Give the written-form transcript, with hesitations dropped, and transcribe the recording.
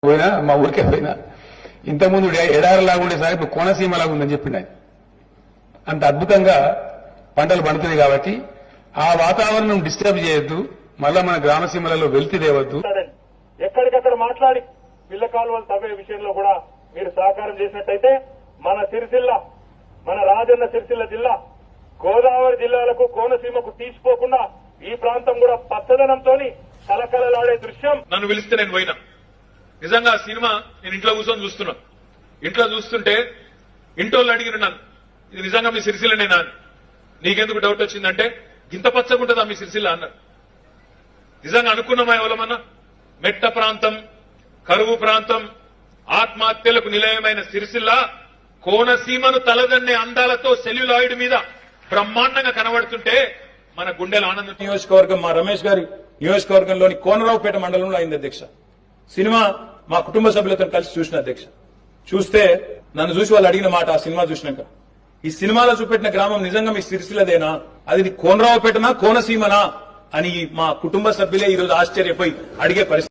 పోయినా మా ఊరికే పోయినా ఇంతకుముందు ఎడారిలాగా ఉండేసారి ఇప్పుడు కోనసీమలాగా ఉందని చెప్పిండు ఆయన. అంత అద్భుతంగా పంటలు పండుతున్నాయి కాబట్టి ఆ వాతావరణం డిస్టర్బ్ చేయొద్దు, మళ్ళా మన గ్రామసీమలలో వెలితి తేవద్దు. ఎక్కడికక్కడ మాట్లాడి పిల్ల కాలువలు తవ్వే విషయంలో కూడా మీరు సహకారం చేసినట్టయితే మన సిరిసిల్ల, మన రాజన్న సిరిసిల్ల జిల్లా గోదావరి జిల్లాలకు కోనసీమకు తీసిపోకుండా ఈ ప్రాంతం కూడా పచ్చదనంతో కలకలలాడే దృశ్యం. నన్ను పిలిస్తే నేను పోయినా. నిజంగా ఆ సినిమా నేను ఇంట్లో కూర్చొని చూస్తున్నా. ఇంట్లో చూస్తుంటే ఇంటోళ్ళు అడిగిన నన్ను, ఇది నిజంగా మీ సిరిసిల్లనేనా, నీకెందుకు డౌట్ వచ్చిందంటే ఇంత పచ్చగుంటుందా మీ సిరిసిల్ల అన్నారు. నిజంగా అనుకున్నామా ఎవరమన్నా? మెట్ట ప్రాంతం, కరువు ప్రాంతం, ఆత్మహత్యలకు నిలయమైన సిరిసిల్ల కోనసీమను తలదన్నే అందాలతో సెల్యులాయిడ్ మీద బ్రహ్మాండంగా కనబడుతుంటే మన గుండెల ఆనందం. నియోజకవర్గం మా రమేష్ గారి నియోజకవర్గంలోని కోనరావుపేట మండలంలో అయింది అధ్యక్ష. సినిమా మా కుటుంబ సభ్యులతో కలిసి చూసిన అధ్యక్ష. చూస్తే నన్ను చూసి వాళ్ళు అడిగిన మాట, ఆ సినిమా చూసినాక, ఈ సినిమాలో చూపెట్టిన గ్రామం నిజంగా మీ సిరిసిల్లదేనా, అది కోనరావుపేటనా కోనసీమనా అని మా కుటుంబ సభ్యులే ఈరోజు ఆశ్చర్యపోయి అడిగే పరిస్థితి.